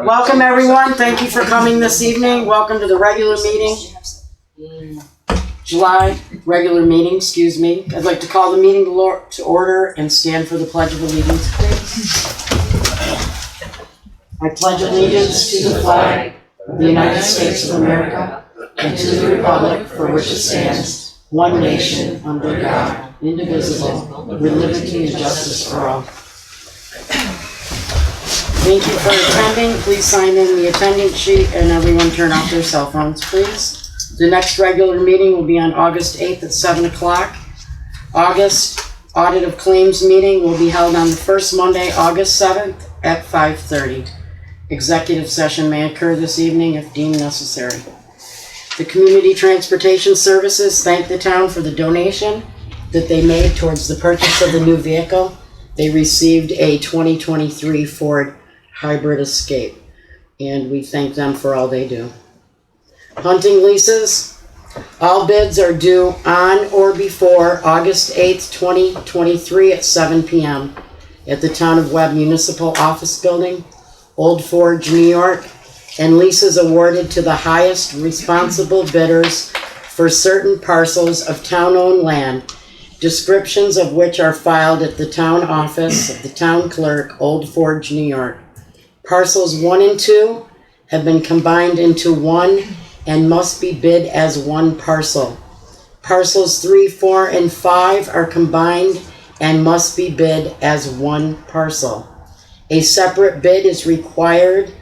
Welcome, everyone. Thank you for coming this evening. Welcome to the regular meeting. July regular meeting, excuse me. I'd like to call the meeting to order and stand for the Pledge of Allegiance, please. I pledge allegiance to the flag of the United States of America and to the republic for which it stands, one nation, under God, indivisible, with liberty and justice for all. Thank you for attending. Please sign in the attendance sheet and everyone turn off their cell phones, please. The next regular meeting will be on August 8th at 7 o'clock. August audit of claims meeting will be held on the first Monday, August 7th at 5:30. Executive session may occur this evening if deemed necessary. The Community Transportation Services thank the town for the donation that they made towards the purchase of the new vehicle. They received a 2023 Ford Hybrid Escape, and we thank them for all they do. Hunting leases. All bids are due on or before August 8th, 2023 at 7 p.m. at the Town of Webb Municipal Office Building, Old Forge, New York, and leases awarded to the highest responsible bidders for certain parcels of town-owned land, descriptions of which are filed at the town office of the town clerk, Old Forge, New York. Parcels 1 and 2 have been combined into one and must be bid as one parcel. Parcels 3, 4, and 5 are combined and must be bid as one parcel. A separate bid is required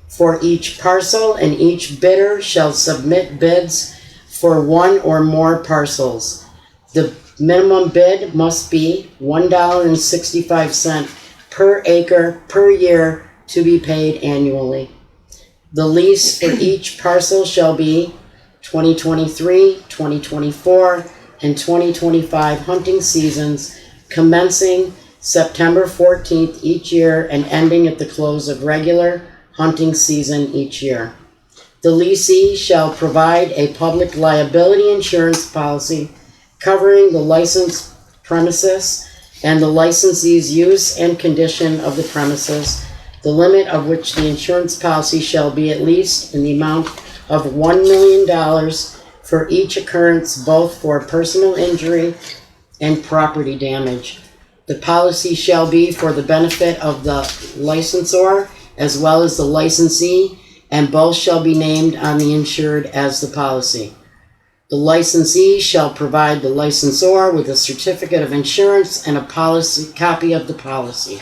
for each parcel, and each bidder shall submit bids for one or more parcels. The minimum bid must be $1.65 per acre per year to be paid annually. The lease for each parcel shall be 2023, 2024, and 2025 hunting seasons, commencing September 14th each year and ending at the close of regular hunting season each year. The leasee shall provide a public liability insurance policy covering the licensed premises and the licensee's use and condition of the premises, the limit of which the insurance policy shall be at least in the amount of $1 million for each occurrence, both for personal injury and property damage. The policy shall be for the benefit of the licensor as well as the licensee, and both shall be named on the insured as the policy. The licensee shall provide the licensor with a certificate of insurance and a copy of the policy.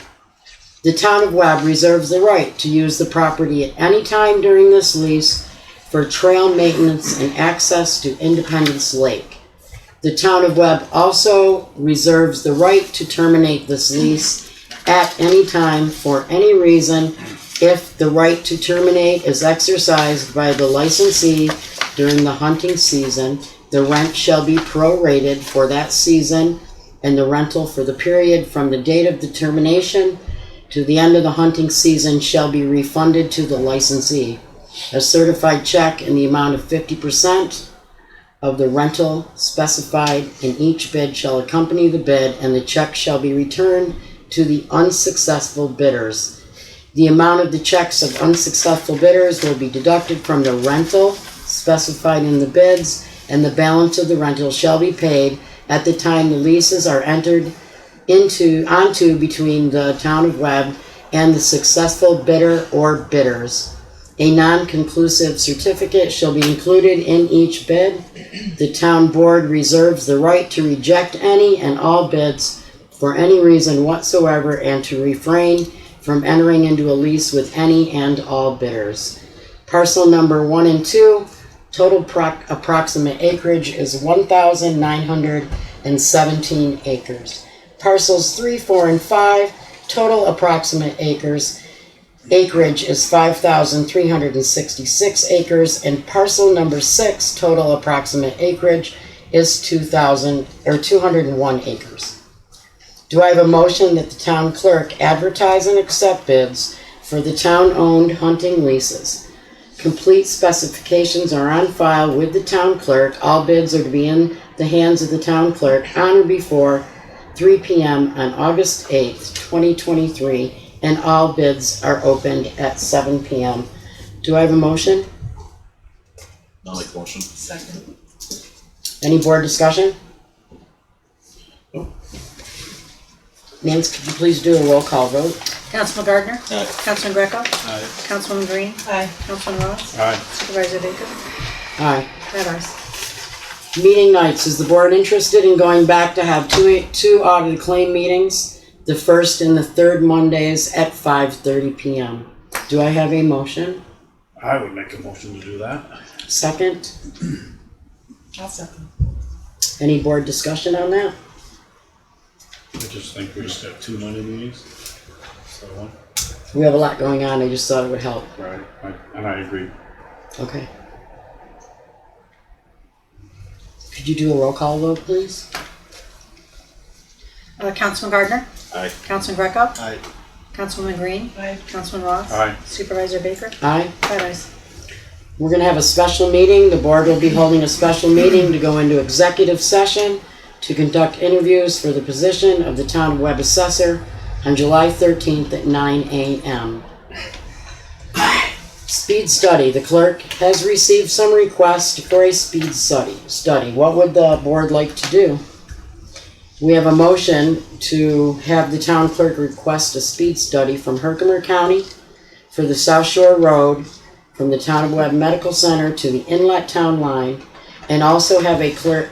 The Town of Webb reserves the right to use the property at any time during this lease for trail maintenance and access to Independence Lake. The Town of Webb also reserves the right to terminate this lease at any time for any reason. If the right to terminate is exercised by the licensee during the hunting season, the rent shall be prorated for that season, and the rental for the period from the date of the termination to the end of the hunting season shall be refunded to the licensee. A certified check in the amount of 50% of the rental specified in each bid shall accompany the bid, and the check shall be returned to the unsuccessful bidders. The amount of the checks of unsuccessful bidders will be deducted from the rental specified in the bids, and the balance of the rental shall be paid at the time the leases are entered onto between the Town of Webb and the successful bidder or bidders. A non-conclusive certificate shall be included in each bid. The town board reserves the right to reject any and all bids for any reason whatsoever and to refrain from entering into a lease with any and all bidders. Parcel number 1 and 2, total approximate acreage is 1,917 acres. Parcels 3, 4, and 5, total approximate acreage is 5,366 acres, and parcel number 6, total approximate acreage is 201 acres. Do I have a motion that the town clerk advertise and accept bids for the town-owned hunting leases? Complete specifications are on file with the town clerk. All bids are to be in the hands of the town clerk on or before 3 p.m. on August 8th, 2023, and all bids are opened at 7 p.m. Do I have a motion? I'll make the motion. Second. Any board discussion? Nance, could you please do a roll call vote? Councilman Gardner. Aye. Councilman Greco. Aye. Councilwoman Green. Aye. Councilman Ross. Aye. Supervisor Baker. Aye. 5 ayes. Meeting nights, is the board interested in going back to have two audit claim meetings, the first and the third Mondays at 5:30 p.m.? Do I have a motion? I would make a motion to do that. Second? I'll second. Any board discussion on that? I just think we just have 2 Monday meetings. So, We have a lot going on, I just thought it would help. right, and I agree. Okay. Could you do a roll call vote, please? Councilman Gardner. Aye. Councilman Greco. Aye. Councilwoman Green. Aye. Councilman Ross. Aye. Supervisor Baker. Aye. 5 ayes. We're gonna have a special meeting. The board will be holding a special meeting to go into executive session to conduct interviews for the position of the town of Webb assessor on July 13th at 9 a.m. Speed study. The clerk has received some requests for a speed study. What would the board like to do? We have a motion to have the town clerk request a speed study from Herkimer County for the South Shore Road from the town of Webb Medical Center to the Inlet Town Line, and also have a clerk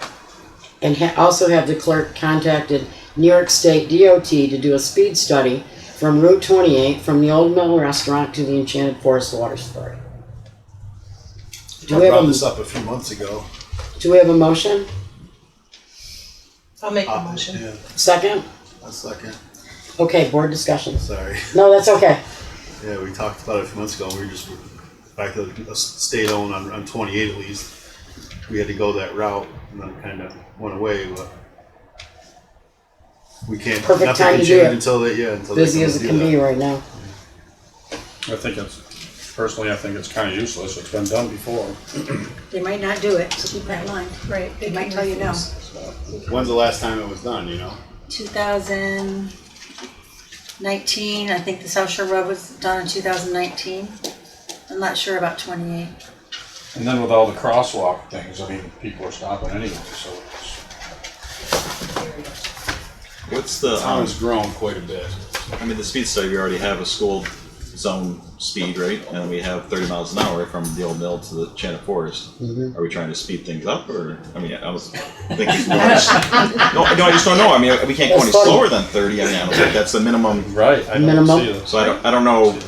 also have the clerk contacted New York State DOT to do a speed study from Route 28 from the Old Mill Restaurant to the Enchanted Forest Water Sport. I brought this up a few months ago. Do we have a motion? I'll make the motion. Yeah, Second? a second. Okay, board discussion. Sorry. No, that's okay. Yeah, we talked about it a few months ago. We were just back to a state owned on 28 at least. We had to go that route, and then it kind of went away. But we can't. Perfect nothing time can to do change it. until they until they Busy come as and it do can that. be right now. Personally, I think it's kind of useless. It's been done before. They might not do it, so keep that in mind. Right. They might tell you no. When's the last time it was done? You know. 2019, I think the South Shore Road was done in 2019. I'm not sure about 28. And then with all the crosswalk things, I mean, people are stopping anyway, so What's the, Town has grown quite a bit. I mean, the speed study, we already have a school zone speed, right? And we have 30 miles an hour from the old mill to the Enchanted Forest. Are we trying to speed things up, or, I mean, I was thinking, no, I just don't know. I mean, we can't go any That's funny. slower than 30. I mean, I don't think that's the minimum. right. I don't Minimum. see this. So I don't know,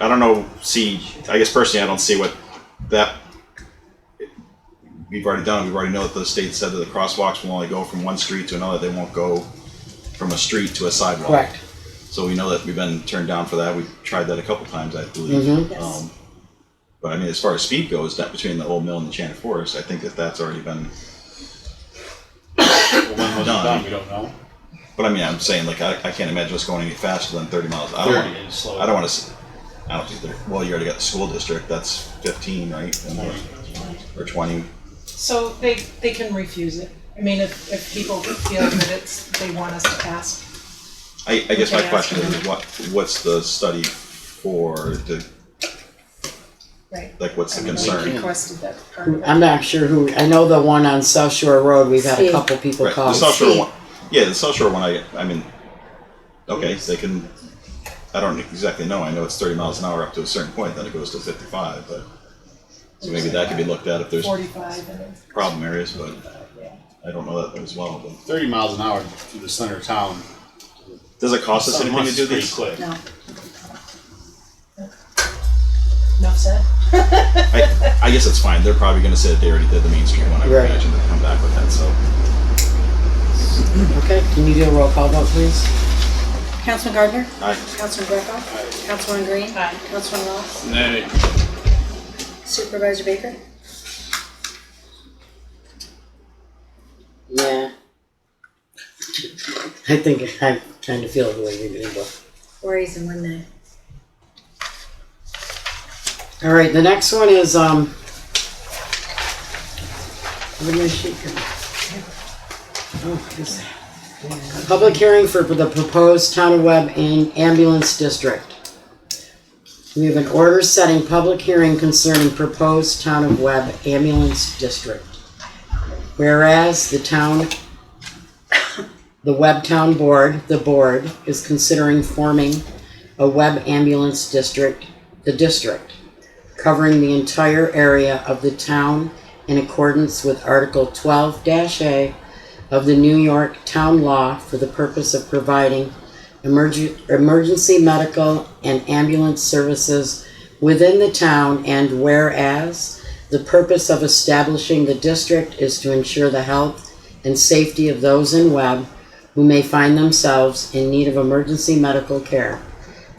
I guess personally, I don't see what that, we've already done. We already know that the state said that the crosswalks will only go from one street to another. They won't go from a street to a sidewalk. Correct. So we know that we've been turned down for that. We've tried that a couple times, I believe. Mhm. Yes. But I mean, as far as speed goes, that between the old mill and the Enchanted Forest, I think that that's already been. When was it Done. done? We don't know. But I mean, I'm saying like I can't imagine us going any faster than 30 miles. I 30 don't. is slow. I don't want to. I don't think. Well, you already got the school district. That's 15, right? Or 20. So they can refuse it. I mean, if people feel that they want us to pass. I guess my Okay, question ask is, what's the study for? Right. Like, what's the I mean, concern? we requested that part of it. I'm not sure who, I know the one on South Shore Road, we've had a Steve. couple people Right, call. the South Shore Steve. one. Yeah, the South Shore one. I mean, okay, they can. I don't exactly know. I know it's 30 miles an hour up to a certain point, then it goes to 55. But so maybe that could be looked at if there's 45 and problem areas. But I don't know that as well. But 30 miles an hour through the center of town. does it cost us anything to do pretty these? quick. No. enough said. I guess it's fine. They're probably going to say that they already did the Main Street one. I would Right. imagine they'll come back with that. So Okay, can you do a roll call vote, please? Councilman Gardner. I. Councilman Greco. Councilwoman Green. Aye. Councilman Ross. Nay. Supervisor Baker. Yeah. I think I kind of feel the way you do, but. 4 ayes and 1 nay. All right, the next one is, where did my sheet go? Oh, is that? Public hearing for the proposed Town of Webb ambulance district. We have an order setting public hearing concerning proposed Town of Webb ambulance district. Whereas the Webb Town Board, the board, is considering forming a Webb ambulance district, the district, covering the entire area of the town in accordance with Article 12-A of the New York Town Law for the purpose of providing emergency medical and ambulance services within the town, and whereas the purpose of establishing the district is to ensure the health and safety of those in Webb who may find themselves in need of emergency medical care.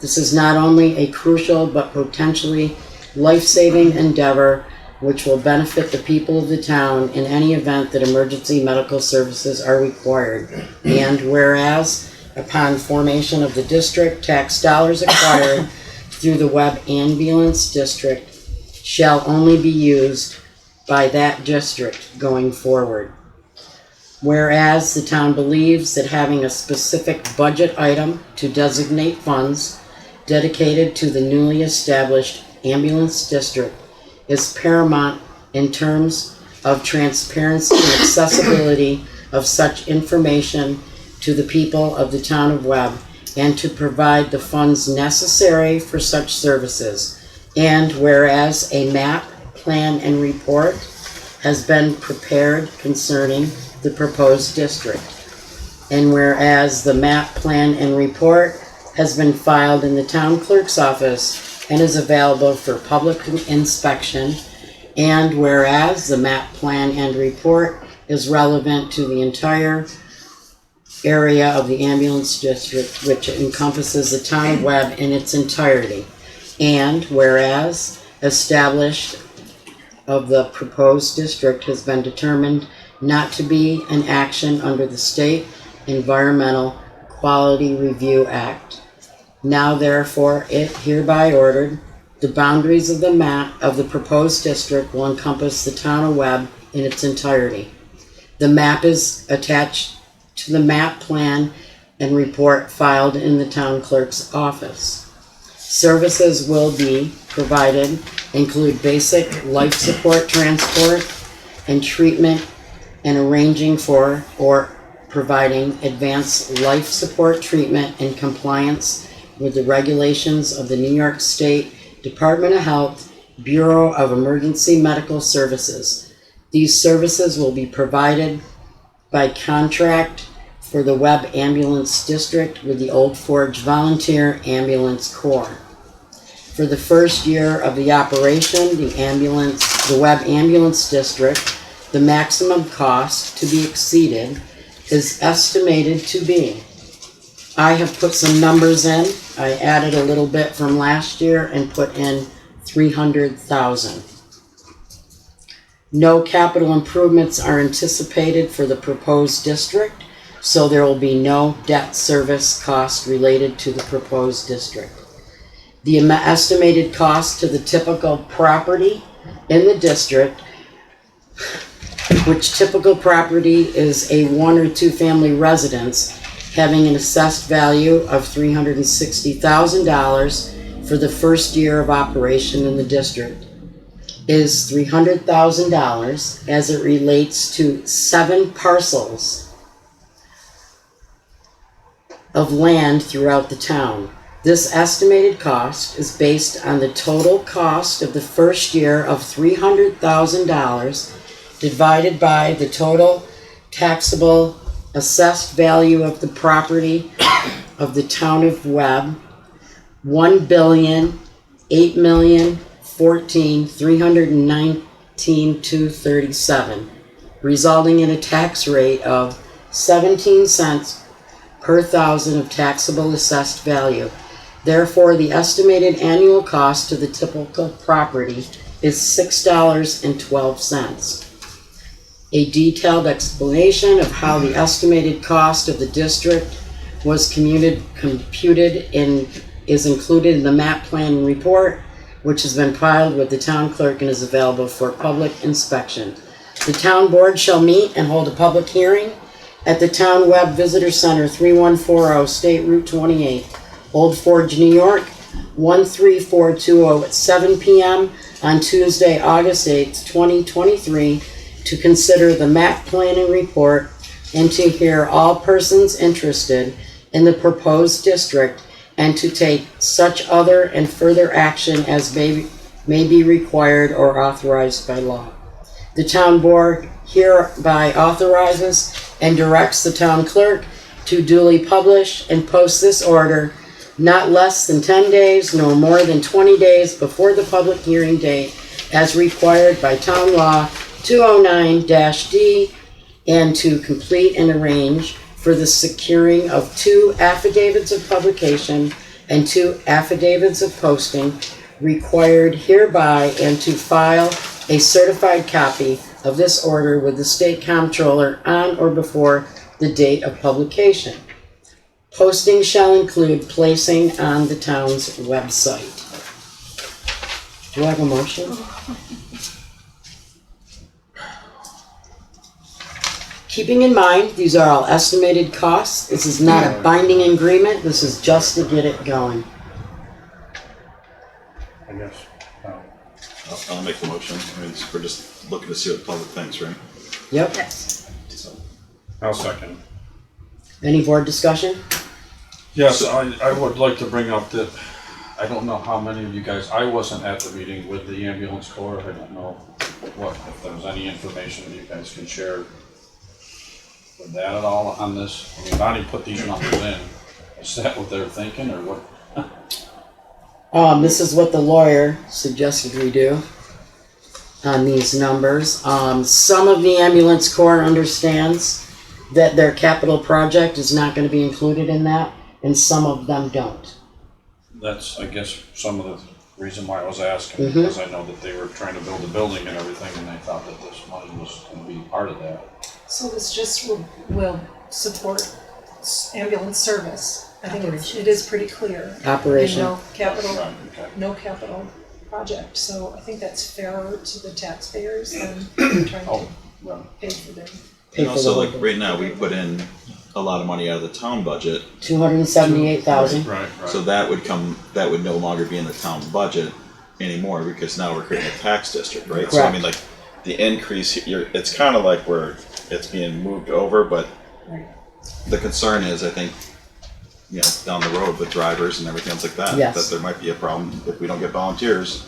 This is not only a crucial but potentially life-saving endeavor which will benefit the people of the town in any event that emergency medical services are required. And whereas, upon formation of the district, tax dollars acquired through the Webb Ambulance District shall only be used by that district going forward. Whereas the town believes that having a specific budget item to designate funds dedicated to the newly established ambulance district is paramount in terms of transparency and accessibility of such information to the people of the town of Webb, and to provide the funds necessary for such services. And whereas a map, plan, and report has been prepared concerning the proposed district. And whereas the map, plan, and report has been filed in the town clerk's office and is available for public inspection. And whereas the map, plan, and report is relevant to the entire area of the ambulance district, which encompasses the town of Webb in its entirety. And whereas established of the proposed district has been determined not to be an action under the State Environmental Quality Review Act. Now therefore, it hereby ordered, the boundaries of the map of the proposed district will encompass the town of Webb in its entirety. The map is attached to the map, plan, and report filed in the town clerk's office. Services will be provided include basic life support transport and treatment, and arranging for or providing advanced life support treatment in compliance with the regulations of the New York State Department of Health, Bureau of Emergency Medical Services. These services will be provided by contract for the Webb Ambulance District with the Old Forge Volunteer Ambulance Corps. For the first year of the operation, the Webb Ambulance District, the maximum cost to be exceeded is estimated to be, I have put some numbers in. I added a little bit from last year and put in $300,000. No capital improvements are anticipated for the proposed district, so there will be no debt service cost related to the proposed district. The estimated cost to the typical property in the district, which typical property is a 1 or 2 family residence having an assessed value of $360,000 for the first year of operation in the district, is $300,000 as it relates to 7 parcels of land throughout the town. This estimated cost is based on the total cost of the first year of $300,000 divided by the total taxable assessed value of the property of the town of Webb, $1,008,014,319,237, resulting in a tax rate of 17 cents per thousand of taxable assessed value. Therefore, the estimated annual cost to the typical property is $6.12. A detailed explanation of how the estimated cost of the district was computed is included in the map plan report, which has been filed with the town clerk and is available for public inspection. The town board shall meet and hold a public hearing at the Town Web Visitor Center, 3140 State Route 28, Old Forge, New York, 13420 at 7 p.m. on Tuesday, August 8th, 2023, to consider the map planning report and to hear all persons interested in the proposed district and to take such other and further action as may be required or authorized by law. The town board hereby authorizes and directs the town clerk to duly publish and post this order not less than 10 days, nor more than 20 days before the public hearing date as required by town law 209-D, and to complete and arrange for the securing of 2 affidavits of publication and 2 affidavits of posting required hereby, and to file a certified copy of this order with the state comptroller on or before the date of publication. Posting shall include placing on the town's website. Do I have a motion? Keeping in mind, these are all estimated costs. This is not a binding agreement. This is just to get it going. I guess. I'll make the motion. I mean, we're just looking to see what the public thinks, right? Yep. Yes. So, I'll second. Any board discussion? Yes, I would like to bring up that, I don't know how many of you guys, I wasn't at the meeting with the ambulance corps. I don't know if there was any information that you guys can share with that at all on this. I mean, Bonnie put these numbers in. Is that what they're thinking or what? This is what the lawyer suggested we do on these numbers. Some of the ambulance corps understands that their capital project is not going to be included in that, and some of them don't. That's, I guess, some of the reason why I was asking, because I know that they were trying to build a building and everything, and they thought that this money was going to be part of that. So this just will support ambulance service. I think it is pretty clear. Operation. And Right, okay. no capital project, so I think that's fairer to the taxpayers than trying to Oh, well, pay for them. Pay and for also, the like, right now, we put in a lot of money out of the town budget, 278,000. right, so that would no longer be in the town budget anymore, because now we're creating a tax district, right? So I Correct. mean, like, the increase, it's kind of like where it's being moved over, but Right. the concern is, I think, you know, down the road with drivers and everything else like that, Yes. that there might be a problem if we don't get volunteers.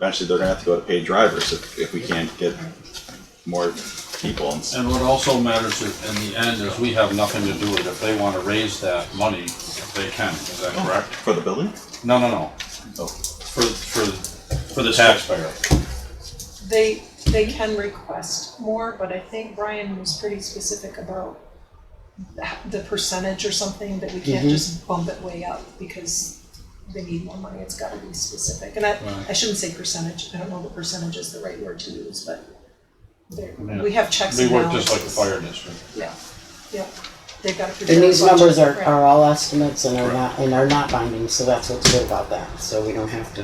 Eventually, they're gonna have to go to paid drivers if we can't get more people. And what also matters in the end is we have nothing to do with it. If they want to raise that money, they can. Is that correct? For the building? No, no, no. Oh. For the taxpayer. They can request more, but I think Brian was pretty specific about the percentage or something, that we can't just bump it way up because they need more money. It's gotta be specific. And I shouldn't say percentage. I don't know that percentage is the right word to use, but we have checks We and work balances. just like the fire district. Yeah, they've got to And these numbers are Right. all estimates and are not binding, so that's what's good about that. So we don't have to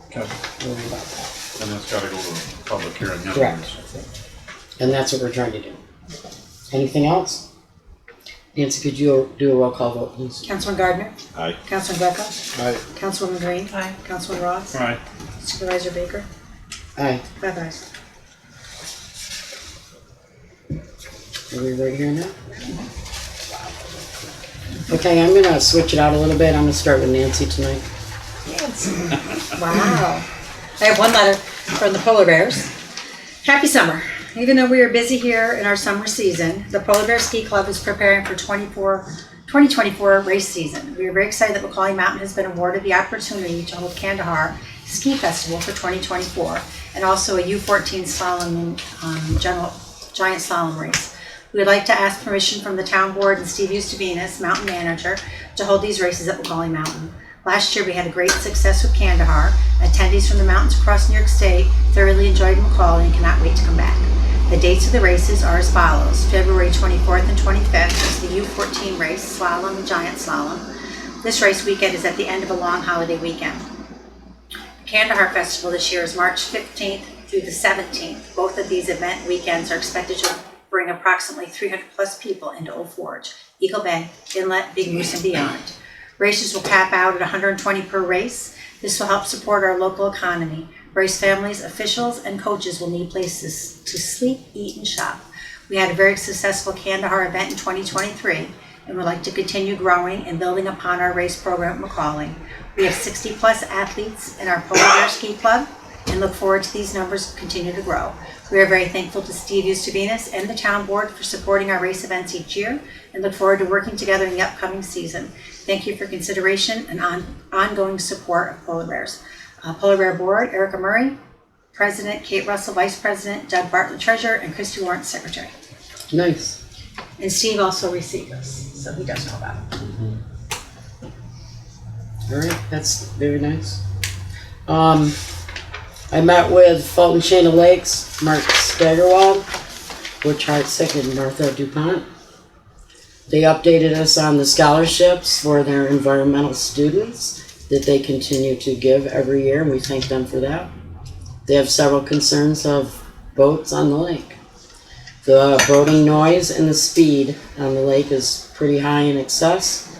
Okay. worry about that. And it's got to go to a public hearing. anyways. Correct. And that's what we're trying to do. Anything else? Nancy, could you do a roll call vote, please? Councilman Gardner, Aye. Councilman Greco, Aye. Councilwoman Green, Aye. Councilman Ross, Right. Supervisor Baker, Aye. 5 ayes. Are we right here now? Okay, I'm gonna switch it out a little bit. I'm gonna start with Nancy tonight. Wow. I have one letter from the Polar Bears. Happy summer. Even though we are busy here in our summer season, the Polar Bear Ski Club is preparing for 2024 race season. We are very excited that Macaulay Mountain has been awarded the opportunity to hold Kandahar Ski Festival for 2024 and also a U14 slalom giant slalom race. We would like to ask permission from the town board and Steve Eustavinas, mountain manager, to hold these races at Macaulay Mountain. Last year we had a great success with Kandahar. Attendees from the mountains across New York State thoroughly enjoyed Macaulay and cannot wait to come back. The dates of the races are as follows. February 24th and 25th is the U14 race, slalom and giant slalom. This race weekend is at the end of a long holiday weekend. The Kandahar Festival this year is March 15th through the 17th. Both of these event weekends are expected to bring approximately 300 plus people into Old Forge, Eagle Bay, Inlet, Big Moose, and beyond. Races will cap out at 120 per race. This will help support our local economy. Race families, officials, and coaches will need places to sleep, eat, and shop. We had a very successful Kandahar event in 2023 and would like to continue growing and building upon our race program at McCalling. We have 60 plus athletes in our Polar Bear Ski Club and look forward to these numbers continue to grow. We are very thankful to Steve Eustabinas and the town board for supporting our race events each year and look forward to working together in the upcoming season. Thank you for consideration and ongoing support of Polar Bears. Polar Bear Board, Erica Murray, President, Kate Russell, Vice President, Doug Bartlett, Treasurer, and Christy Lawrence, Secretary. Nice. And Steve also received this, so he does know about it. All right, that's very nice. I met with Fulton Chain of Lakes, Mark Steigerwald, Butch Hartsick, and Martha DuPont. They updated us on the scholarships for their environmental students that they continue to give every year, and we thank them for that. They have several concerns of boats on the lake. The boating noise and the speed on the lake is pretty high in excess.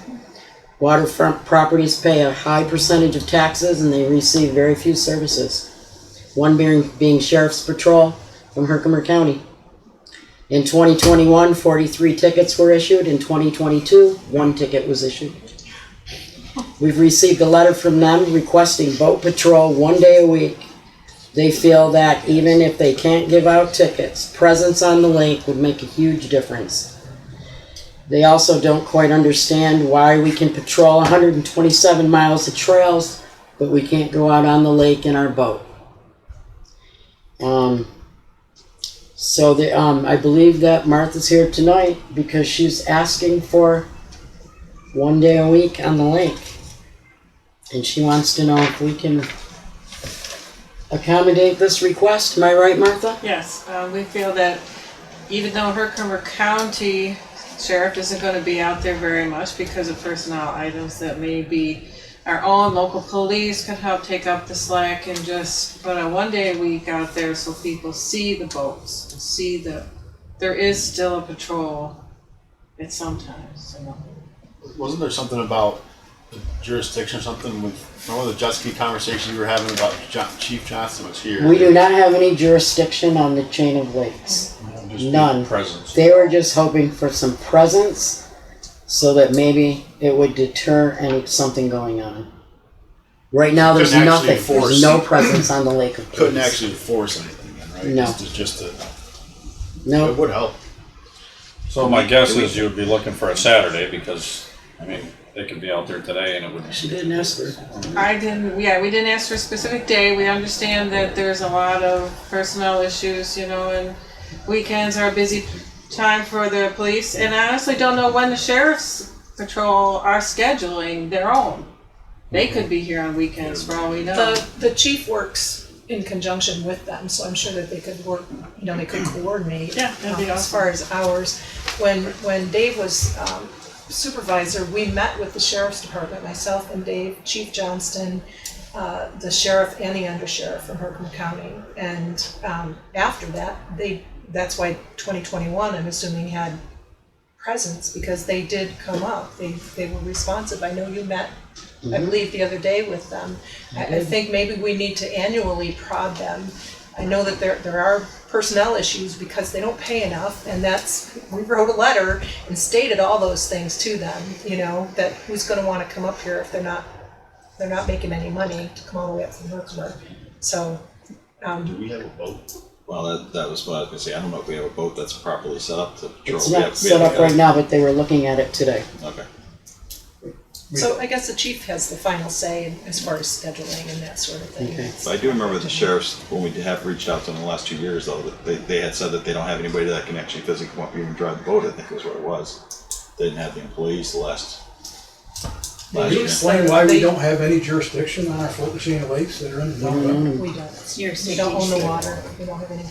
Waterfront properties pay a high percentage of taxes and they receive very few services. One being Sheriff's Patrol from Herkimer County. In 2021, 43 tickets were issued. In 2022, 1 ticket was issued. We've received a letter from them requesting boat patrol 1 day a week. They feel that even if they can't give out tickets, presence on the lake would make a huge difference. They also don't quite understand why we can patrol 127 miles of trails, but we can't go out on the lake in our boat. I believe that Martha's here tonight because she's asking for 1 day a week on the lake. And she wants to know if we can accommodate this request. Am I right, Martha? Yes, we feel that even though Herkimer County Sheriff isn't going to be out there very much because of personnel items, that maybe our own local police could help take up the slack and just put a 1 day a week out there so people see the boats, see there is still a patrol at some times. Wasn't there something about the jurisdiction or something with, remember the jet ski conversation you were having about Chief Johnson was here? We do not have any jurisdiction on the chain of lakes. Just None. Presence. They were just hoping for some presence so that maybe it would deter something going on. Right now, there's Couldn't actually nothing. enforce. There's no presence on the lake of police. Couldn't actually enforce anything then, right? No. Just to, No. it would help. So my guess is you would be looking for a Saturday because, I mean, they could be out there today and it would. She didn't ask her. We didn't ask for a specific day. We understand that there's a lot of personnel issues, and weekends are a busy time for the police. And I honestly don't know when the Sheriff's Patrol are scheduling their own. They could be here on weekends for all we know. The chief works in conjunction with them, so I'm sure that they could work, they could coordinate. Yeah, that'd be as far as hours. When Dave was supervisor, we met with the Sheriff's Department, myself and Dave, Chief Johnston, the sheriff and the undersheriff from Herkimer County. And after that, that's why 2021, I'm assuming, had presence, because they did come up. They were responsive. I know you met, I believe, the other day with them. I think maybe we need to annually prod them. I know that there are personnel issues because they don't pay enough, and we wrote a letter and stated all those things to them, that who's gonna wanna come up here if they're not making any money to come all the way up from Herkimer. So, Do we have a boat? Well, that was what I was gonna say. I don't know if we have a boat that's properly set up to patrol. It's not set up right now, but they were looking at it today. Okay. so I guess the chief has the final say as far as scheduling and that sort of thing. Okay. But I do remember the sheriffs, when we have reached out to them in the last 2 years, though, that they had said that they don't have anybody that can actually physically come up here and drive the boat, I think was what it was. They didn't have the employees the last Can you year. explain why we don't have any jurisdiction on our Fulton Chain of Lakes that are in the town? We don't. We don't own the water. We don't have any.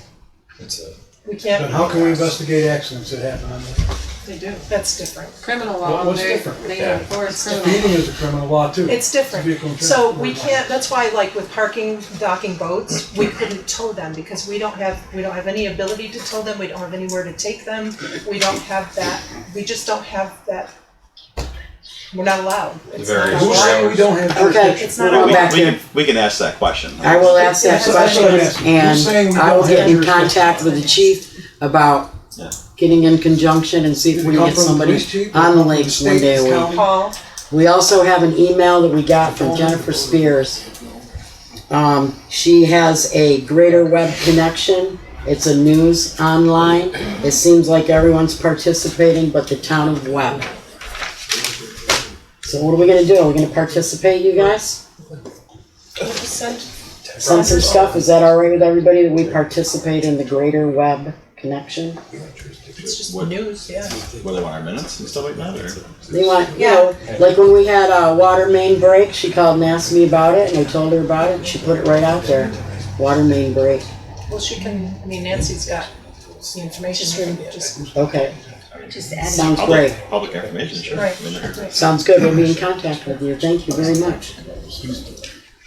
We Then can't. how can we investigate accidents that happen on the They do. That's different. Criminal law, What's they different? enforce criminal. Speeding is a criminal law too. It's different. Vehicle and So transport we law. can't, that's why like with parking, docking boats, we couldn't tow them because we don't have any ability to tow them, we don't have anywhere to take them, we don't have that, we just don't have that. We're not allowed. It's not Various allowed. Who's saying we don't have Okay, jurisdiction? It's we're not going We, back we here. can, we can ask that question. I will ask that That's what question, I'm asking. You're saying and we I will don't get have in jurisdiction. contact with the chief about Yeah. getting in conjunction and see if Did we it can come get from the somebody police chief? on the From lakes the one day a state, week. county? Paul, We also have an email that we got from Jennifer Spears. She has a Greater Web Connection. It's a news online. It seems like everyone's participating but the town of Webb. So what are we gonna do? Are we gonna participate, you guys? send Send some stuff? Is that all right with everybody that we participate in the Greater Web Connection? it's just news, yeah. What, they want our minutes and stuff like that, or? They want, you know, like when we had a water main break, she called and asked me about it, and I told her about it, and she put it right out there. Water main break. Well, she can, I mean, Nancy's got the information, just, Okay, Just add it. sounds great. Public information, sure. right, I mean, right. Sounds good. We'll be in contact with you. Thank you very much.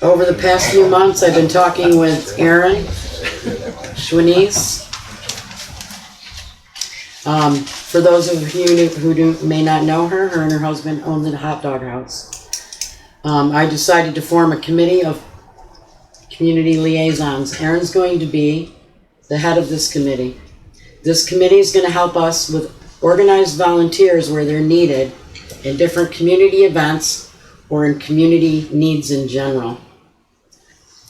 Over the past few months, I've been talking with Erin Schwinies. For those of you who may not know her, her and her husband own the hot dog house. I decided to form a committee of community liaisons. Erin's going to be the head of this committee. This committee is going to help us with organized volunteers where they're needed in different community events or in community needs in general.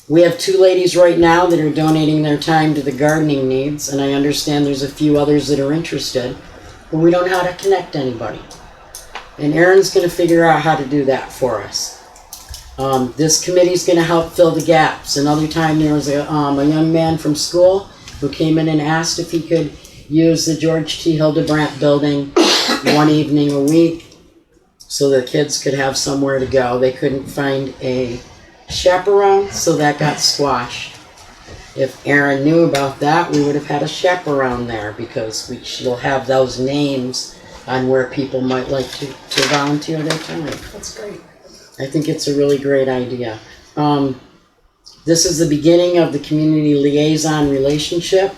We have 2 ladies right now that are donating their time to the gardening needs, and I understand there's a few others that are interested, but we don't know how to connect anybody. And Erin's going to figure out how to do that for us. This committee is going to help fill the gaps. Another time there was a young man from school who came in and asked if he could use the George T. Hildebrandt building one evening a week so the kids could have somewhere to go. They couldn't find a chaperone, so that got squashed. If Erin knew about that, we would have had a chaperone there because she'll have those names on where people might like to volunteer their time. That's great. I think it's a really great idea. This is the beginning of the community liaison relationship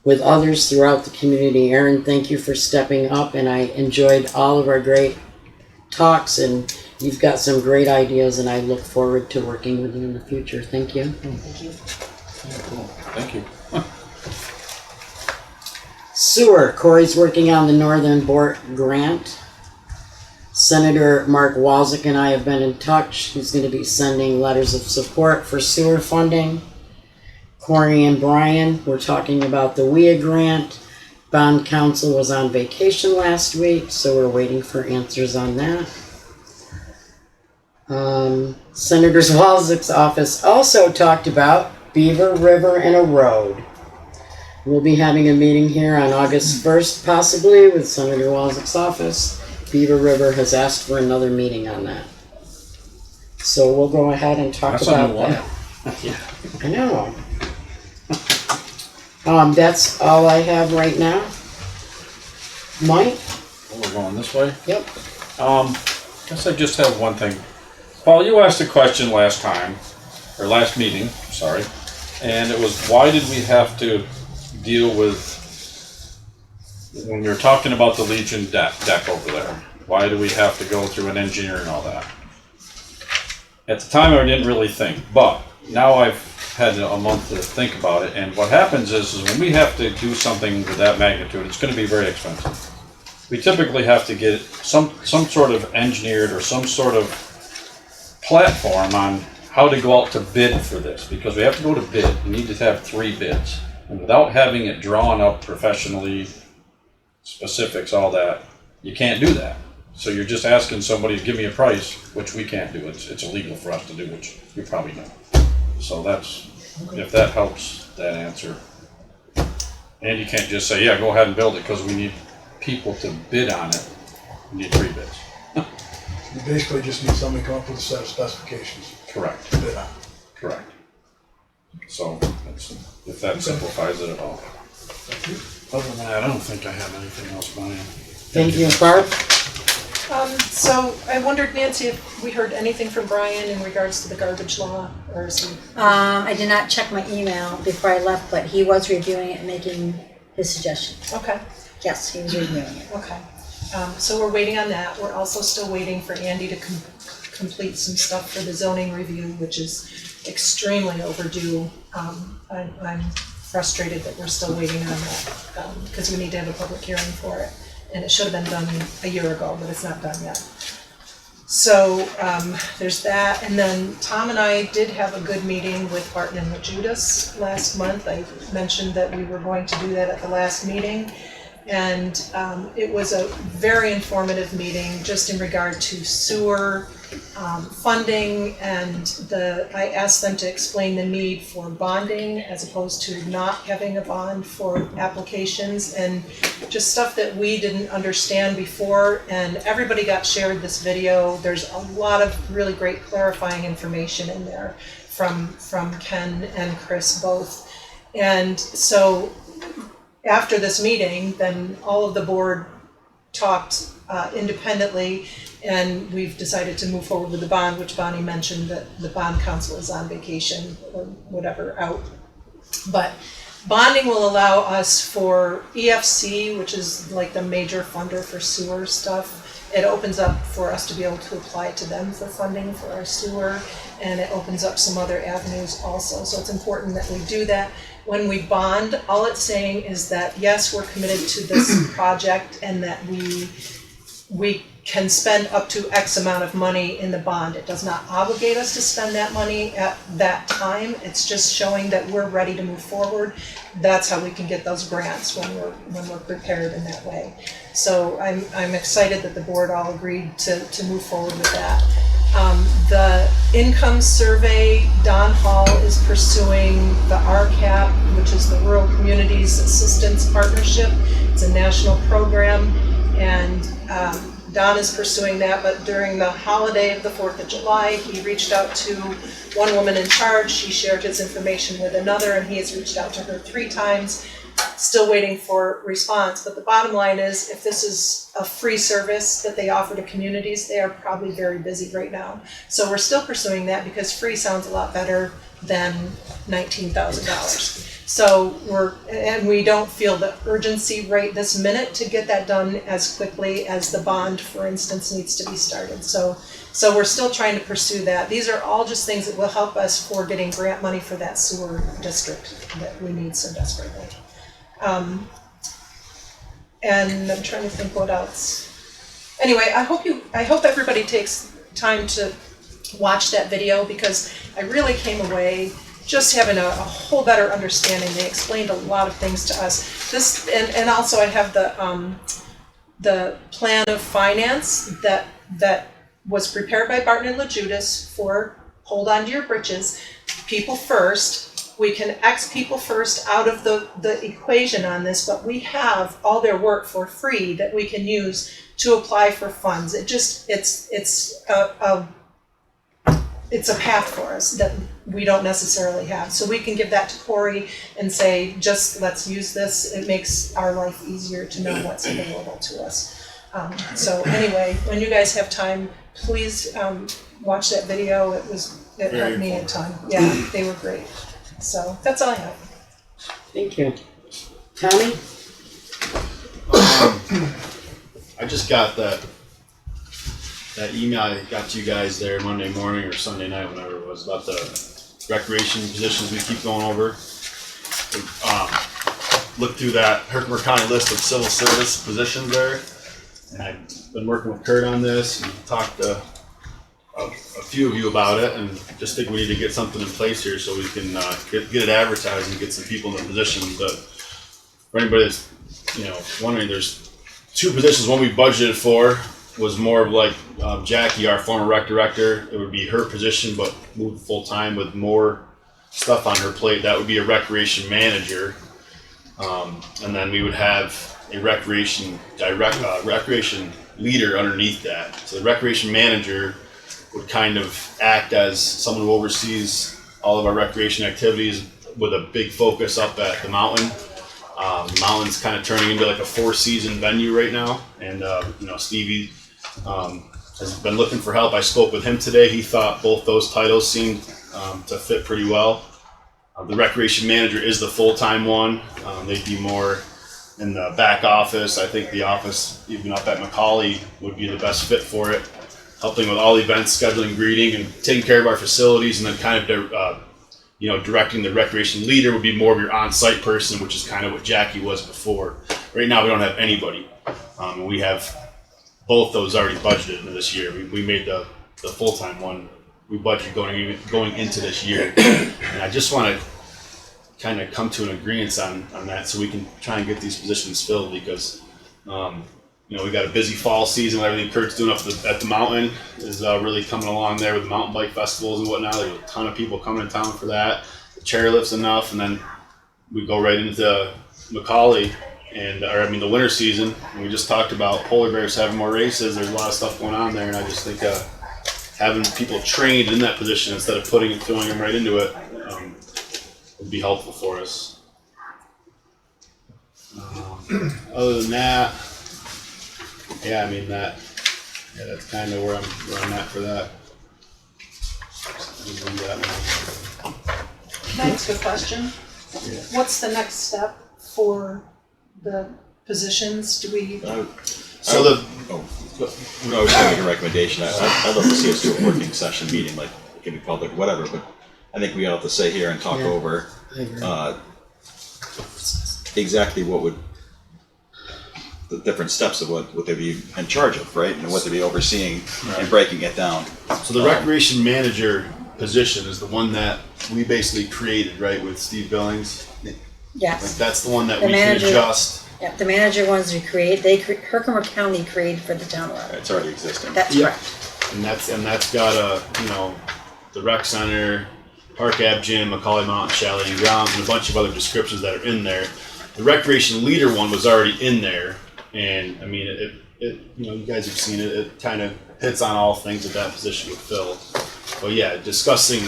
with others throughout the community. Erin, thank you for stepping up, and I enjoyed all of our great talks, and you've got some great ideas, and I look forward to working with you in the future. Thank you. Thank you. Sewer, Corey's working on the Northern Bort grant. Senator Mark Walczyk and I have been in touch. He's going to be sending letters of support for sewer funding. Corey and Brian were talking about the WIA grant. Bond counsel was on vacation last week, so we're waiting for answers on that. Senator Walczyk's office also talked about Beaver River and a road. We'll be having a meeting here on August 1st, possibly, with Senator Walczyk's office. Beaver River has asked for another meeting on that. So we'll go ahead and talk That's about a new one. that. I know. That's all I have right now. Mike? We're going this way? Yep. Guess I just have one thing. Paul, you asked a question last time, or last meeting, sorry, and it was, why did we have to deal with, when we were talking about the Legion deck over there, why do we have to go through an engineer and all that? At the time, I didn't really think, but now I've had a month to think about it, and what happens is when we have to do something with that magnitude, it's gonna be very expensive. We typically have to get some sort of engineered or some sort of platform on how to go out to bid for this, because we have to go to bid. We need to have 3 bids. And without having it drawn up professionally, specifics, all that, you can't do that. So you're just asking somebody to give me a price, which we can't do. It's illegal for us to do, which you probably know. So that's, if that helps that answer. And you can't just say, yeah, go ahead and build it, because we need people to bid on it. We need 3 bids. You basically just need somebody to come up with a set of specifications Correct. to bid on. Correct. So, if that simplifies it at all. Other than that, I don't think I have anything else, Brian. Thank you. Barb? So I wondered, Nancy, if we heard anything from Brian in regards to the garbage law, or is he? I did not check my email before I left, but he was reviewing it and making his suggestions. Okay, Yes, he was reviewing it. okay. So we're waiting on that. We're also still waiting for Andy to complete some stuff for the zoning review, which is extremely overdue. I'm frustrated that we're still waiting on that, because we need to have a public hearing for it. And it should have been done a year ago, but it's not done yet. So there's that, and then Tom and I did have a good meeting with Barton and Judas last month. I mentioned that we were going to do that at the last meeting, and it was a very informative meeting just in regard to sewer funding, and I asked them to explain the need for bonding as opposed to not having a bond for applications, and just stuff that we didn't understand before, and everybody got shared this video. There's a lot of really great clarifying information in there from Ken and Chris both. And so after this meeting, then all of the board talked independently, and we've decided to move forward with the bond, which Bonnie mentioned that the bond council is on vacation or whatever out. But bonding will allow us for EFC, which is like the major funder for sewer stuff. It opens up for us to be able to apply to them for funding for our sewer, and it opens up some other avenues also. So it's important that we do that. When we bond, all it's saying is that, yes, we're committed to this project and that we can spend up to X amount of money in the bond. It does not obligate us to spend that money at that time. It's just showing that we're ready to move forward. That's how we can get those grants, when we're prepared in that way. So I'm excited that the board all agreed to move forward with that. The income survey, Don Hall is pursuing the RCAP, which is the Rural Communities Assistance Partnership. It's a national program, and Don is pursuing that, but during the holiday of the 4th of July, he reached out to one woman in charge. She shared his information with another, and he has reached out to her 3 times. Still waiting for response, but the bottom line is, if this is a free service that they offer to communities, they are probably very busy right now. So we're still pursuing that, because free sounds a lot better than $19,000. So we don't feel the urgency right this minute to get that done as quickly as the bond, for instance, needs to be started. So we're still trying to pursue that. These are all just things that will help us for getting grant money for that sewer district that we need so desperately. And I'm trying to think what else. Anyway, I hope everybody takes time to watch that video, because I really came away just having a whole better understanding. They explained a lot of things to us. This, and also I have the plan of finance that was prepared by Barton and LaJudas for hold on to your britches, people first. We can X people first out of the equation on this, but we have all their work for free that we can use to apply for funds. It's a path for us that we don't necessarily have. So we can give that to Corey and say, just let's use this. It makes our life easier to know what's available to us. So anyway, when you guys have time, please watch that video. It helped me a ton. Yeah, they were great. So that's all I have. Thank you. Tommy? I just got that email I got to you guys there Monday morning or Sunday night, whenever it was, about the recreation positions we keep going over. Looked through that Herkimer County list of civil service positions there, and I've been working with Kurt on this and talked to a few of you about it, and just think we need to get something in place here so we can get it advertised and get some people in the positions. But for anybody that's wondering, there's 2 positions. One we budgeted for was more of like Jackie, our former rec director. It would be her position, but moved full time with more stuff on her plate. That would be a recreation manager, and then we would have a recreation leader underneath that. So the recreation manager would kind of act as someone who oversees all of our recreation activities, with a big focus up at the mountain. The Mountain's kind of turning into like a 4-season venue right now, and Stevie has been looking for help. I spoke with him today. He thought both those titles seemed to fit pretty well. The recreation manager is the full-time one. They'd be more in the back office. I think the office, even up at McCauley, would be the best fit for it, helping with all events, scheduling, greeting, and taking care of our facilities, and then kind of directing the recreation leader would be more of your on-site person, which is kind of what Jackie was before. Right now, we don't have anybody. And we have both those already budgeted for this year. We made the full-time one. We budgeted going into this year. And I just want to kind of come to an agreement on that so we can try and get these positions filled, because we got a busy fall season with everything Kurt's doing up at the mountain is really coming along there with the mountain bike festivals and whatnot. There's a ton of people coming to town for that. The chairlift's enough, and then we go right into McCauley the winter season. And we just talked about Polar Bears having more races. There's a lot of stuff going on there, and I just think having people trained in that position instead of throwing them right into it would be helpful for us. Other than that, that's kind of where I'm at for that. Can I ask a question? Yeah. What's the next step for the positions? Do we? I was going to make a recommendation. I'd love to see us do a working session meeting, like it can be public, whatever, but I think we ought to sit here and talk over exactly what would the different steps of what they'd be in charge of, right? And what they'd be overseeing and breaking it down. So the recreation manager position is the one that we basically created, right, with Steve Billings? Yes. That's the one that The we manager- can adjust. Yeah, the manager ones we create, Herkimer County created for the town of Lebanon. It's already existing. That's Yeah. correct. And that's got the rec center, Park Ave Gym, McCauley Mountain Chalet and Grounds, and a bunch of other descriptions that are in there. The recreation leader one was already in there, and I mean you guys have seen it. It kind of hits on all things that position would fill. But yeah, discussing,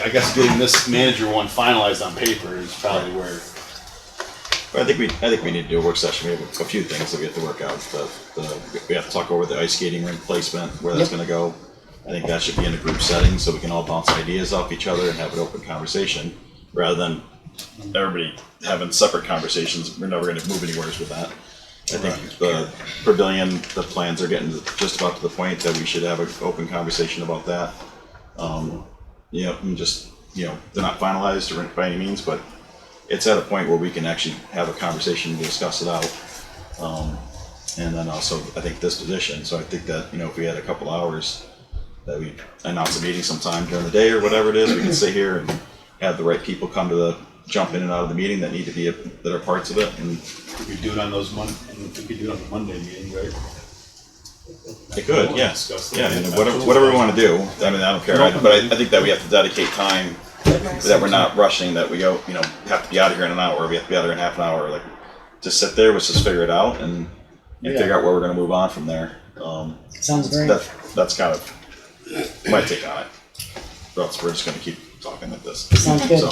I guess getting this manager one finalized on paper is probably where. But I think we need to do a work session. We have a few things that we have to work out. We have to talk over the ice skating rink placement, where that's going to go. I think that should be in a group setting so we can all bounce ideas off each other and have an open conversation, rather than everybody having separate conversations. We're never going to move anywhere with that. I think the pavilion, the plans are getting just about to the point that we should have an open conversation about that. And just, they're not finalized or by any means, but it's at a point where we can actually have a conversation and discuss it out. And then also, I think this position. So I think that, if we had a couple hours that we announce a meeting sometime during the day or whatever it is, we can sit here and have the right people jump in and out of the meeting that need to be, that are parts of it. And We could do it on the Monday meeting, right? it could, yeah. Discuss Yeah, that. whatever we want to do. I mean, I don't care. But I think that we have to dedicate time, that we're not rushing, that we go, have to be out of here in an hour, we have to be out of here in half an hour. Like, just sit there, let's just figure it out and figure out where we're going to move on from there. Sounds great. That's kind of my take on it. Or else we're just going to keep talking like this. Sounds good. So,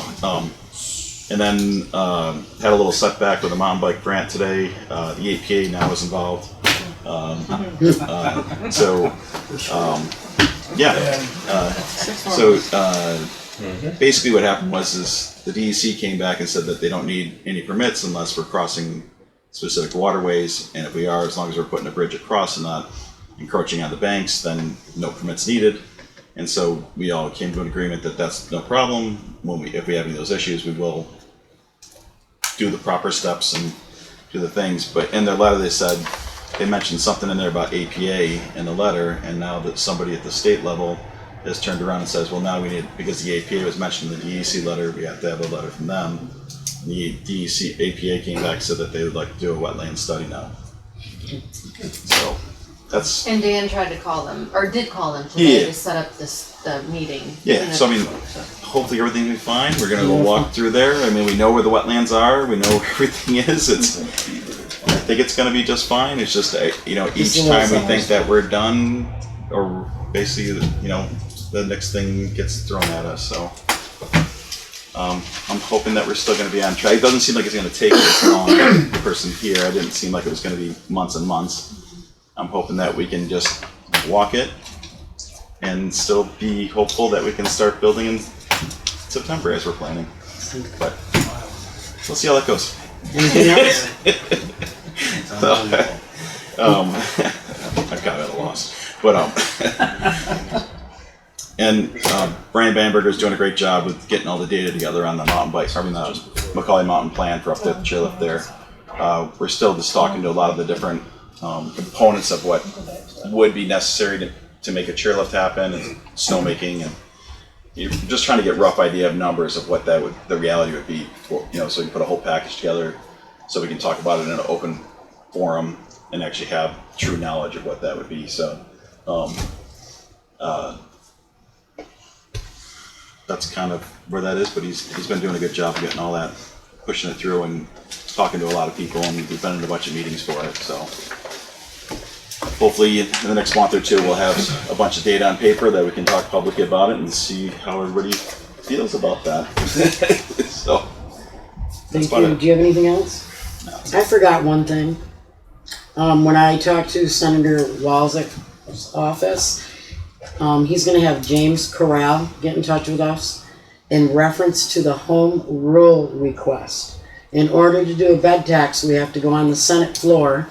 and then had a little setback with a mountain bike grant today. The APA now is involved. Basically what happened was the DEC came back and said that they don't need any permits unless we're crossing specific waterways, and if we are, as long as we're putting a bridge across and not encroaching on the banks, then no permits needed. And so we all came to an agreement that that's no problem. If we have any of those issues, we will do the proper steps and do the things. But in their letter, they mentioned something in there about APA in the letter, and now that somebody at the state level has turned around and says, well, now we need, because the APA was mentioned in the DEC letter, we have to have a letter from them. The DEC APA came back and said that they would like to do a wetland study now. So that's. And Dan tried to call them, or did call them today to set up the meeting. Yeah, so I mean, hopefully everything will be fine. We're gonna go walk through there. I mean, we know where the wetlands are. We know where everything is. I think it's gonna be just fine. It's just, each time we think that we're done, or basically, the next thing gets thrown at us, so. I'm hoping that we're still gonna be on track. It doesn't seem like it's gonna take this long, the person here, it didn't seem like it was gonna be months and months. I'm hoping that we can just walk it and still be hopeful that we can start building in September as we're planning. But we'll see how that goes. Anything else? So, I've got it at a loss. But Brian Bamberger's doing a great job with getting all the data together on the mountain bikes, the Macaulay Mountain Plan for up the chairlift there. We're still just talking to a lot of the different components of what would be necessary to make a chairlift happen, and snowmaking, and you're just trying to get a rough idea of numbers of what the reality would be, so we can put a whole package together so we can talk about it in an open forum and actually have true knowledge of what that would be. So that's kind of where that is, but he's been doing a good job of getting all that, pushing it through and talking to a lot of people, and we've been in a bunch of meetings for it. So hopefully in the next month or two we'll have a bunch of data on paper that we can talk publicly about it and see how everybody feels about that. So Thank you. Do you have anything else? No. I forgot one thing. When I talked to Senator Walczyk's office, he's going to have James Corral get in touch with us in reference to the home rule request. In order to do a bed tax, we have to go on the Senate floor,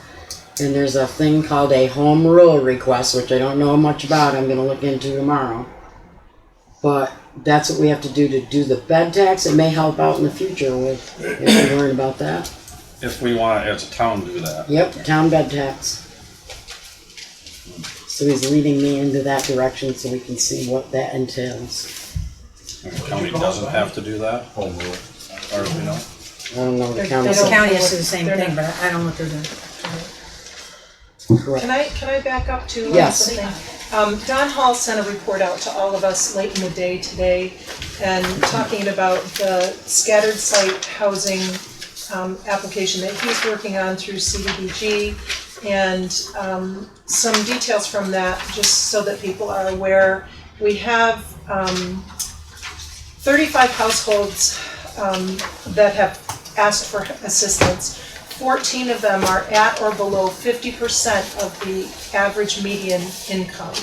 and there's a thing called a home rule request, which I don't know much about. I'm going to look into tomorrow. But that's what we have to do the bed tax. It may help out in the future if we learn about that. If we want, as a town, do that. Yep, town bed tax. So he's leading me into that direction so we can see what that entails. And the county doesn't have to do that, home rule, or we know. I don't know the The county. county has to do the same thing, but I don't know what they're doing. Correct. Can I back up to Yes. something? Don Hall sent a report out to all of us late in the day today, and talking about the scattered site housing application that he's working on through CDBG, and some details from that, just so that people are aware. We have 35 households that have asked for assistance. 14 of them are at or below 50% of the average median income,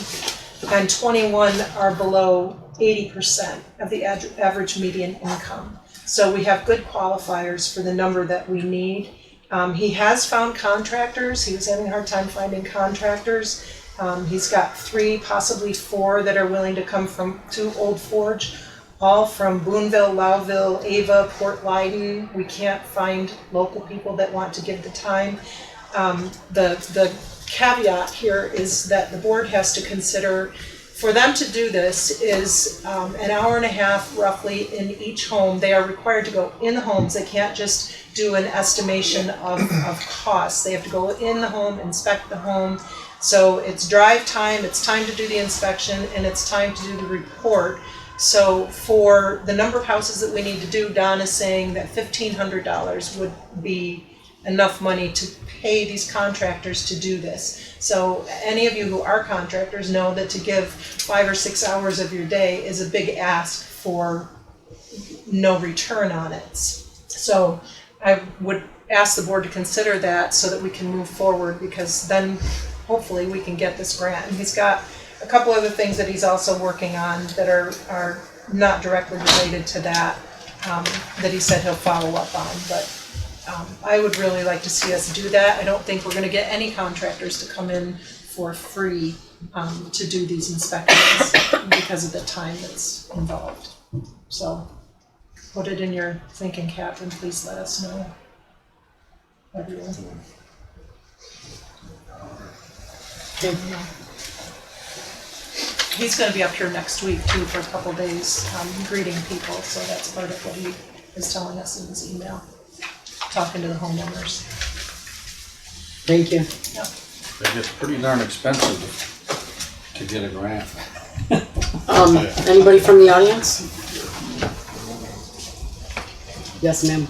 and 21 are below 80% of the average median income. So we have good qualifiers for the number that we need. He has found contractors. He was having a hard time finding contractors. He's got 3, possibly 4 that are willing to come to Old Forge, all from Boonville, Loudville, Ava, Port Leyden. We can't find local people that want to give the time. The caveat here is that the board has to consider, for them to do this is an hour and a half roughly in each home. They are required to go in the homes. They can't just do an estimation of costs. They have to go in the home, inspect the home. So it's drive time, it's time to do the inspection, and it's time to do the report. So for the number of houses that we need to do, Don is saying that $1,500 would be enough money to pay these contractors to do this. So any of you who are contractors know that to give 5 or 6 hours of your day is a big ask for no return on it. So I would ask the board to consider that so that we can move forward, because then hopefully we can get this grant. And he's got a couple other things that he's also working on that are not directly related to that, that he said he'll follow up on. But I would really like to see us do that. I don't think we're gonna get any contractors to come in for free to do these inspections because of the time that's involved. So put it in your thinking cap and please let us know. Everyone. He's gonna be up here next week too for a couple days, greeting people, so that's part of what he is telling us in his email, talking to the homeowners. Thank you. It gets pretty darn expensive to get a grant. Anybody from the audience? Yes, ma'am.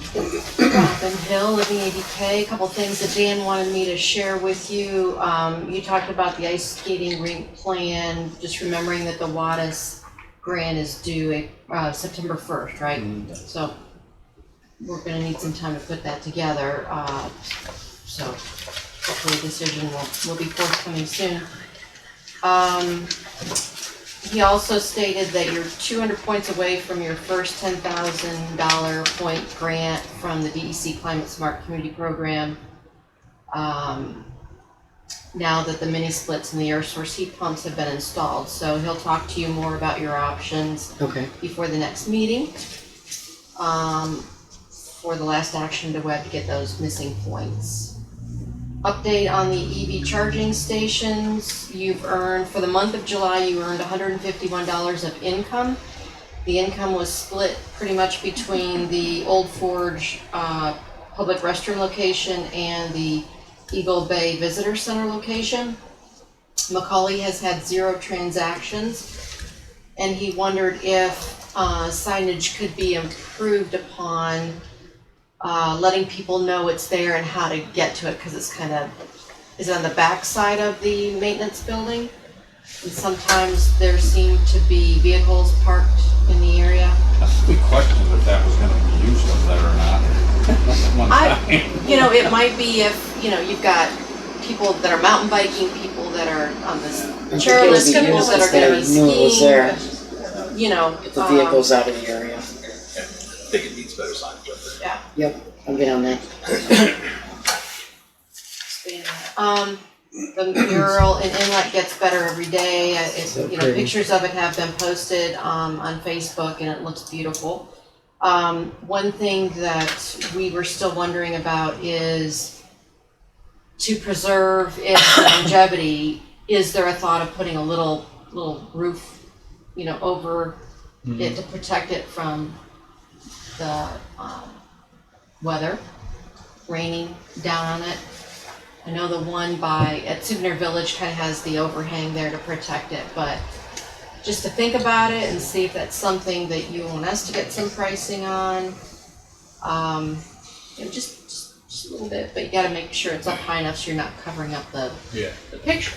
Robin Hill, Living ABK, a couple things that Dan wanted me to share with you. You talked about the ice skating rink plan, just remembering that the WADAS grant is due September 1st, right? So we're gonna need some time to put that together, so hopefully a decision will be forthcoming soon. He also stated that you're 200 points away from your first $10,000 point grant from the DEC Climate Smart Community Program. Now that the mini splits and the air source heat pumps have been installed, so he'll talk to you more about your options Okay. before the next meeting. For the last action to web to get those missing points. Update on the EV charging stations. You've earned, for the month of July, you earned $151 of income. The income was split pretty much between the Old Forge public restroom location and the Eagle Bay Visitor Center location. Macaulay has had 0 transactions, and he wondered if signage could be improved upon, letting people know it's there and how to get to it, because it's is on the back side of the maintenance building. And sometimes there seem to be vehicles parked in the area. We questioned if that was gonna be used up there or not. One time. It might be if, you've got people that are mountain biking, people that are on this chairless, Maybe people use that it are gonna be they knew it was there. skiing, Get the vehicles out of the area. I think it needs better signage up there. Yeah. Yep, I'll get on that. The mural in Inlet gets better every day. So pretty. Pictures of it have been posted on Facebook, and it looks beautiful. One thing that we were still wondering about is to preserve its longevity. Is there a thought of putting a little roof, over it to protect it from the weather, raining down on it? I know the one at Souvenir Village kind of has the overhang there to protect it, but just to think about it and see if that's something that you want us to get some pricing on. Just a little bit, but you gotta make sure it's up high enough so you're not covering up the picture.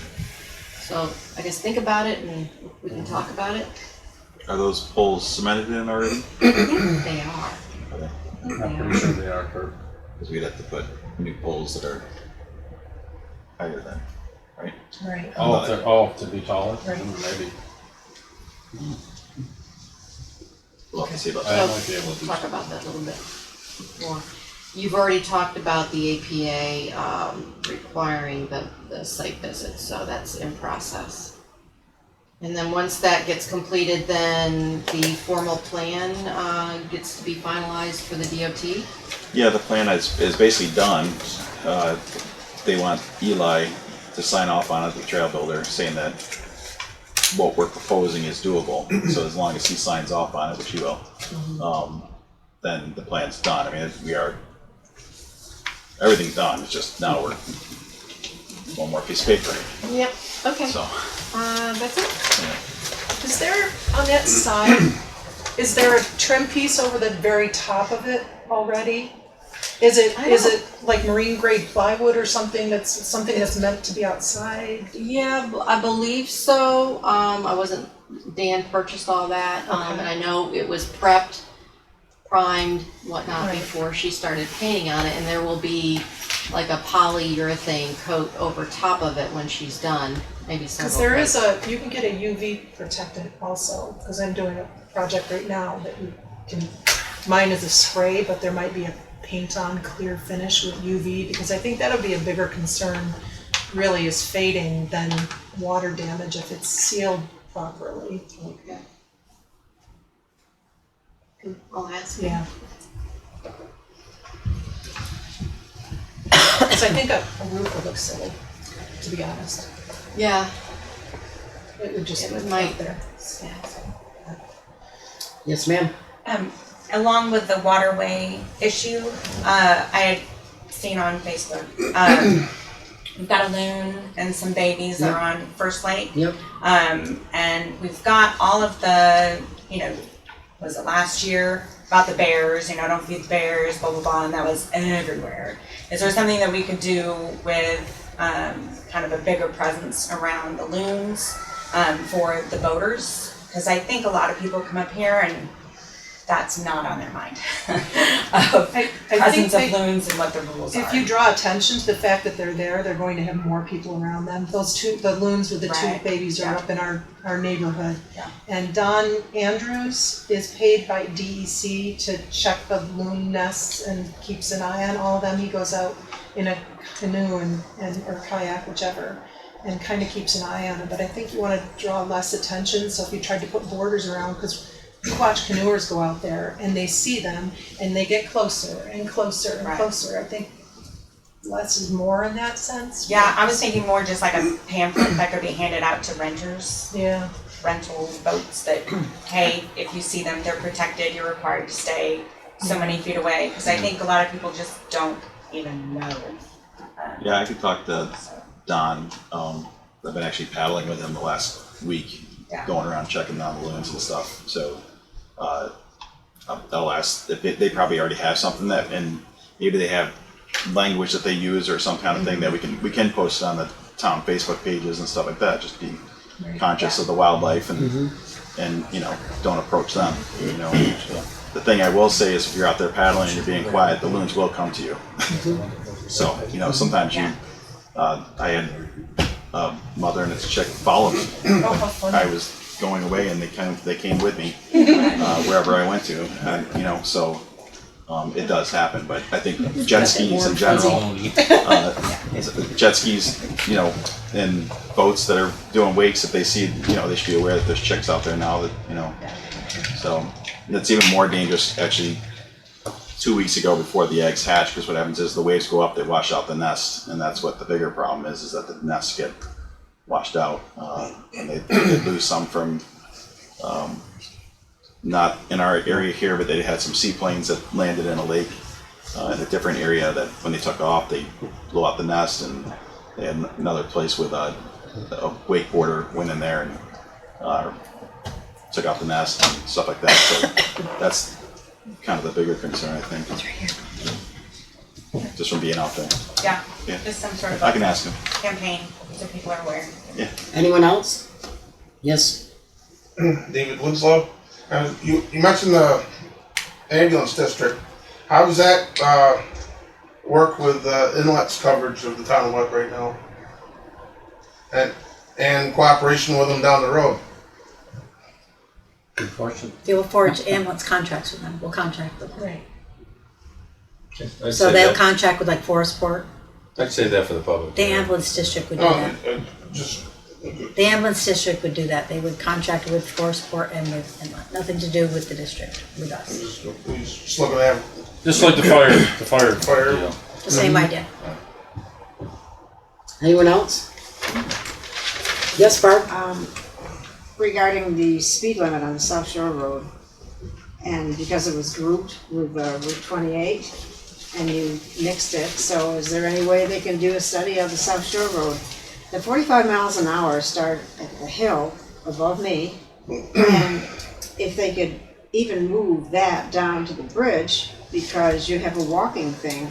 So I guess think about it and we can talk about it. Are those poles cemented in already? They are. I'm pretty sure they are, Kurt. Because we'd have to put new poles that are higher than, right? Right. To be taller? Right. Maybe. We'll have to see about I that. might be able to do Talk about that a little bit more. You've already talked about the APA requiring the site visit, so that's in process. And then once that gets completed, then the formal plan gets to be finalized for the DOT. Yeah, the plan is basically done. They want Eli to sign off on it, the trail builder, saying that what we're proposing is doable. So as long as he signs off on it, which he will, then the plan's done. I mean, everything's done. It's just now we're one more piece of paper. Yep, okay. So, That's it. Is there, on that side, is there a trim piece over the very top of it already? Is it like marine grade plywood or something that's meant to be outside? Yeah, I believe so. Dan purchased all that, and I know it was prepped, primed, whatnot, Right. before she started painting on it, and there will be like a polyurethane coat over top of it when she's done, maybe several. Because you can get a UV protectant also, because I'm doing a project right now that you can, mine is a spray, but there might be a paint-on clear finish with UV, because I think that'll be a bigger concern, really, is fading than water damage if it's sealed properly. Okay. I'll ask. Yeah. Because I think a roof would look silly, to be honest. Yeah. It would just It look might. out there. Yes, ma'am. Along with the waterway issue, I had seen on Facebook, we've got a loon and some babies that are on First Lake. Yep. And we've got all of the, was it last year, about the bears, don't feed the bears, blah, blah, blah, and that was everywhere. Is there something that we could do with kind of a bigger presence around the loons for the boaters? Cause I think a lot of people come up here and that's not on their mind. Of I presence think of loons and what the rules are. if you draw attention to the fact that they're there, they're going to have more people around them. The loons with the two Right. babies are Yeah. up in our neighborhood. Yeah. And Don Andrews is paid by DEC to check the loon nests and keeps an eye on all of them. He goes out in a canoe or kayak, whichever, and kind of keeps an eye on it. But I think you want to draw less attention, so if you tried to put borders around, because you watch canoers go out there and they see them and they get closer and closer and Right. closer. I think less is more in that sense. Yeah, I was thinking more just like a pamphlet that could be handed out to renters, Yeah. rental boats that, hey, if you see them, they're protected, you're required to stay so many feet away. Cause I think a lot of people just don't even know. Yeah, I could talk to Don. I've been actually paddling with him the last week, Yeah. going around checking on the loons and stuff. So I'll ask if they probably already have something that, and maybe they have language that they use or some kind of thing that we can post on the town Facebook pages and stuff like that. Just be conscious of the wildlife and don't approach them. The thing I will say is if you're out there paddling and you're being quiet, the loons will come to you. So sometimes I had a mother and its chick follow me. Oh, how funny. I was going away and they came with me wherever I went to, and so it does happen. But I think jet skis in general, jet skis, and boats that are doing wakes, if they see, they should be aware that there's chicks out there now so it's even more dangerous actually 2 weeks ago before the eggs hatch, because what happens is the waves go up, they wash out the nest, and that's what the bigger problem is that the nests get washed out, and they lose some from not in our area here, but they had some seaplanes that landed in a lake in a different area that when they took off, they blew out the nest, and they had another place with a wakeboarder went in there and took out the nest and stuff like that. So that's kind of the bigger concern, I think. Just from being out there. Yeah, Yeah. just some sort of I can ask him. campaign so people are aware. Yeah. Anyone else? Yes. David Winslow. You mentioned the ambulance district. How does that work with Inlet's coverage of the town of Webb right now? And cooperation with them down the road? Good question. They will forge ambulance contracts with them, we'll contract with them. Right. I'd So say they'll that- contract with like Forestport, I'd say that for the public. the ambulance district would do No, that. just The ambulance district would do that, they would contract with Forestport and with Inlet, nothing to do with the district, with us. just looking at Just like the fire Fire. deal. The same idea. Anyone else? Yes, Barb? Regarding the speed limit on the South Shore Road, and because it was grouped with Route 28, and you mixed it, so is there any way they can do a study of the South Shore Road? The 45 miles an hour start at the hill above me, and if they could even move that down to the bridge, because you have a walking thing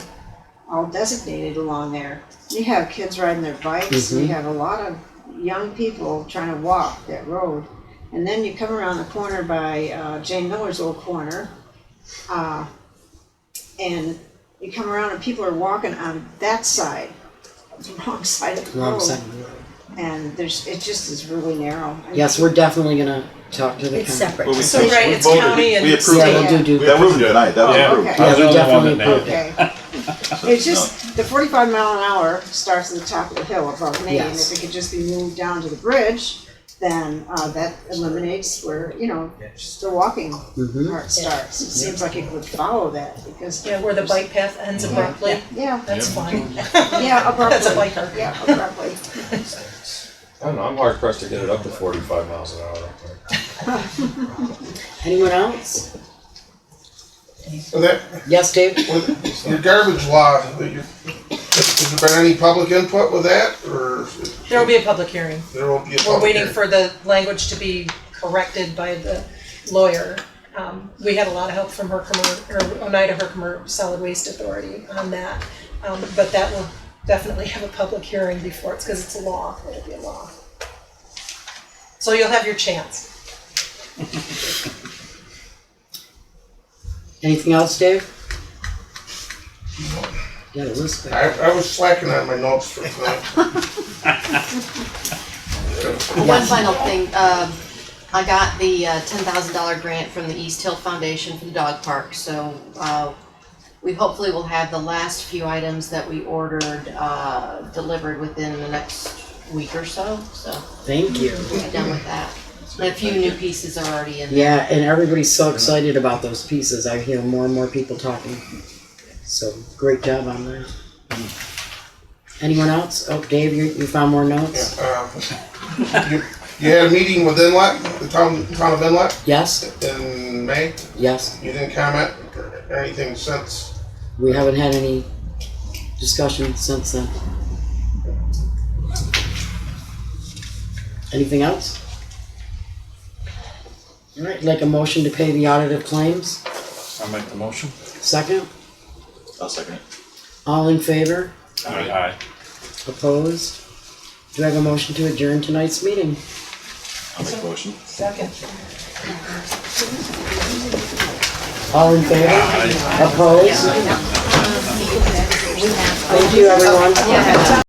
all designated along there. You have kids riding their bikes, you have a lot of young people trying to walk that road. And then you come around the corner by Jane Miller's old corner, and you come around and people are walking on that side, the wrong side of the road. Wrong side of the road. And it just is really narrow. Yes, we're definitely gonna talk to the It's county. separate. Well, So, right, it's county and We approved Yeah, it. we'll do That wasn't tonight, that was Yeah. approved. Okay. I was Yeah, we the only one definitely that approved named it. Okay. It's just, the 45 mile an hour starts at the top of the hill above me, and Yes. if it could just be moved down to the bridge, then that eliminates where, just the walking part starts. It seems like it would follow that, because, yeah, where the bike path ends abruptly, yeah, that's fine. yeah, abruptly. That's a biker. Yeah, abruptly. I don't know, I'm hard pressed to get it up to 45 miles an hour up there. Anyone else? So that, Yes, Dave? with your garbage law, has there been any public input with that, or There will be a public hearing. there won't be a public We're waiting hearing? for the language to be corrected by the lawyer. We had a lot of help from Oneida Herkimer Solid Waste Authority on that. But that will definitely have a public hearing before because it's a law, it'll be a law. So you'll have your chance. Anything else, Dave? Got a list back. I was slacking on my notes for tonight. One final thing, I got the $10,000 grant from the East Hill Foundation for the dog park, so we hopefully will have the last few items that we ordered delivered within the next week or so, so Thank you. we'll be done with that. And a few new pieces are already in there. Yeah, and everybody's so excited about those pieces. I hear more and more people talking. So, great job on that. Anyone else? Oh, Dave, you found more notes? You had a meeting with Inlet, the town of Inlet Yes? in May. Yes? You didn't comment or anything since. We haven't had any discussion since then. Anything else? All right, like a motion to pay the audit of claims? I'll make the motion. Second? I'll second it. All in favor? Aye. Opposed? Do I have a motion to adjourn tonight's meeting? I'll make the motion. Second. All in favor? Opposed? Thank you, everyone.